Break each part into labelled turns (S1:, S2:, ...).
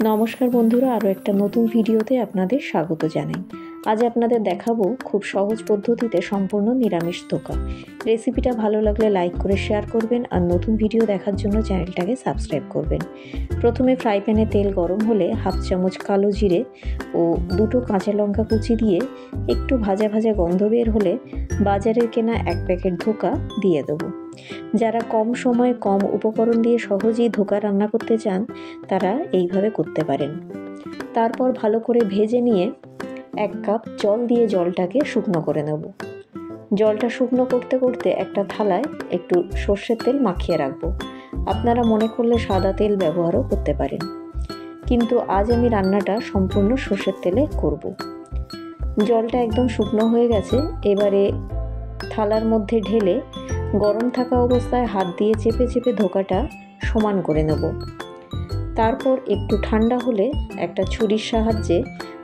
S1: নমস্কার বন্ধুরা, আরও একটা নতুন ভিডিওতে আপনাদের স্বাগত জানাই। আজ আপনাদের দেখাবো খুব সহজ পদ্ধতিতে সম্পূর্ণ নিরামিষ ধোকা। রেসিপিটা ভালো লাগলে লাইক করে শেয়ার করবেন আর নতুন ভিডিও দেখার জন্য চ্যানেলটাকে সাবস্ক্রাইব করবেন। প্রথমে ফ্রাই প্যানে তেল গরম হলে হাফ চামচ কালো জিরে ও দুটো কাঁচা লঙ্কা কুচি দিয়ে একটু ভাজা ভাজা গন্ধ বের হলে বাজারের কেনা এক প্যাকেট ধোকা দিয়ে দেবো। যারা কম সময়ে কম উপকরণ দিয়ে সহজেই ধোকা রান্না করতে চান তারা এইভাবে করতে পারেন। তারপর ভালো করে ভেজে নিয়ে 1 কাপ জল দিয়ে জলটাকে শুকনো করে নেব। জলটা শুকনো করতে করতে একটা থালায় একটু সর্ষের তেল মাখিয়ে রাখবো। আপনারা মনে করলে সাদা তেল ব্যবহারও করতে পারেন, কিন্তু আজ আমি রান্নাটা সম্পূর্ণ সর্ষের তেলে করব। জলটা একদম শুকনো হয়ে গেছে। এবারে থালার মধ্যে ঢেলে গরম থাকা অবস্থায় হাত দিয়ে চেপে চেপে ধোকাটা সমান করে নেব। তারপর একটু ঠান্ডা হলে একটা ছুরির সাহায্যে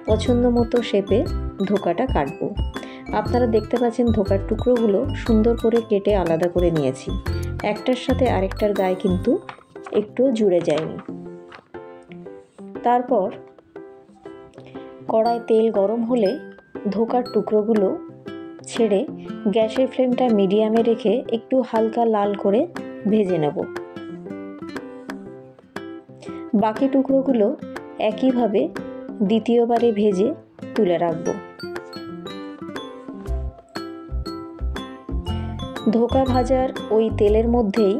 S1: পছন্দ মতো শেপে ধোকাটা কাটবো। আপনারা দেখতে পাচ্ছেন ধোকার টুকরোগুলো সুন্দর করে কেটে আলাদা করে নিয়েছি। একটার সাথে আরেকটার গায়ে কিন্তু একটু জুড়ে যায়নি। তারপর কড়ায় তেল গরম হলে ধোকার টুকরোগুলো ছেড়ে গ্যাসের ফ্লেমটা মিডিয়ামে রেখে একটু হালকা লাল করে ভেজে নেব। বাকি টুকরোগুলো একইভাবে দ্বিতীয়বারে ভেজে তুলে রাখব। ধোকা ভাজার ওই তেলের মধ্যেই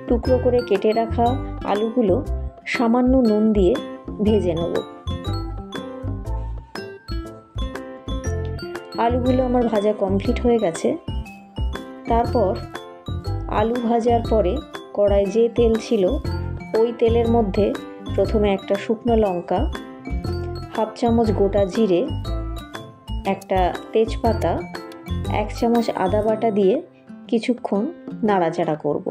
S1: টুকরো করে কেটে রাখা আলুগুলো সামান্য নুন দিয়ে ভেজে নেব। আলুগুলো আমার ভাজা কমপ্লিট হয়ে গেছে। তারপর আলু ভাজার পরে কড়ায় যে তেল ছিল ওই তেলের মধ্যে প্রথমে একটা শুকনো লঙ্কা, হাফ চামচ গোটা জিরে, একটা তেজপাতা, 1 চামচ আদা বাটা দিয়ে কিছুক্ষণ নাড়াচাড়া করব।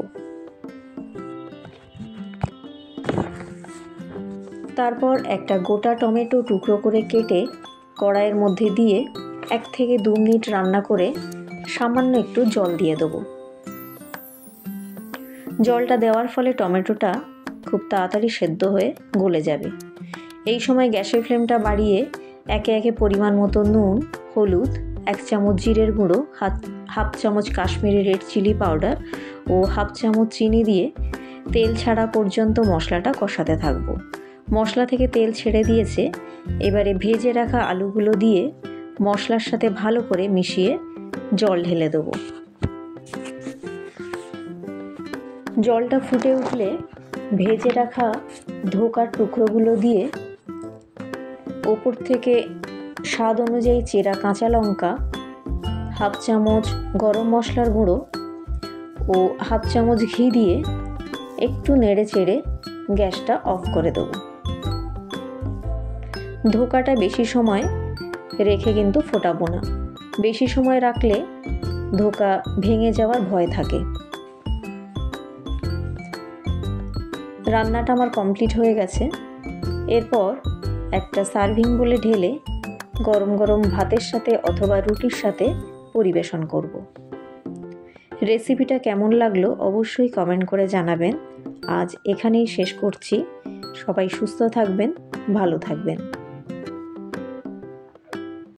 S1: তারপর একটা গোটা টমেটো টুকরো করে কেটে কড়াইয়ের মধ্যে দিয়ে 1 থেকে 2 মিনিট রান্না করে সামান্য একটু জল দিয়ে দেবো। জলটা দেওয়ার ফলে টমেটোটা খুব তাড়াতাড়ি সেদ্ধ হয়ে গলে যাবে। এই সময় গ্যাসের ফ্লেমটা বাড়িয়ে একে একে পরিমাণ মতো নুন, হলুদ, 1 চামচ জিরের গুঁড়ো, হাফ চামচ কাশ্মীরি রেড চিলি পাউডার ও হাফ চামচ চিনি দিয়ে তেল ছাড়া পর্যন্ত মশলাটা কষাতে থাকবো। মশলা থেকে তেল ছেড়ে দিয়েছে। এবারে ভেজে রাখা আলুগুলো দিয়ে মশলার সাথে ভালো করে মিশিয়ে জল ঢেলে দেবো। জলটা ফুটে উঠলে ভেজে রাখা ধোকার টুকরোগুলো দিয়ে ওপর থেকে স্বাদ অনুযায়ী চেরা কাঁচা লঙ্কা, হাফ চামচ গরম মশলার গুঁড়ো ও হাফ চামচ ঘি দিয়ে একটু নেড়ে চেড়ে গ্যাসটা অফ করে দেবো। ধোকাটা বেশি সময় রেখে কিন্তু ফোটাবো না। বেশি সময় রাখলে ধোকা ভেঙে যাওয়ার ভয় থাকে। রান্নাটা আমার কমপ্লিট হয়ে গেছে। এরপর একটা সার্ভিং বলে ঢেলে গরম গরম ভাতের সাথে অথবা রুটির সাথে পরিবেশন করব। রেসিপিটা কেমন লাগলো অবশ্যই কমেন্ট করে জানাবেন। আজ এখানেই শেষ করছি। সবাই সুস্থ থাকবেন, ভালো থাকবেন।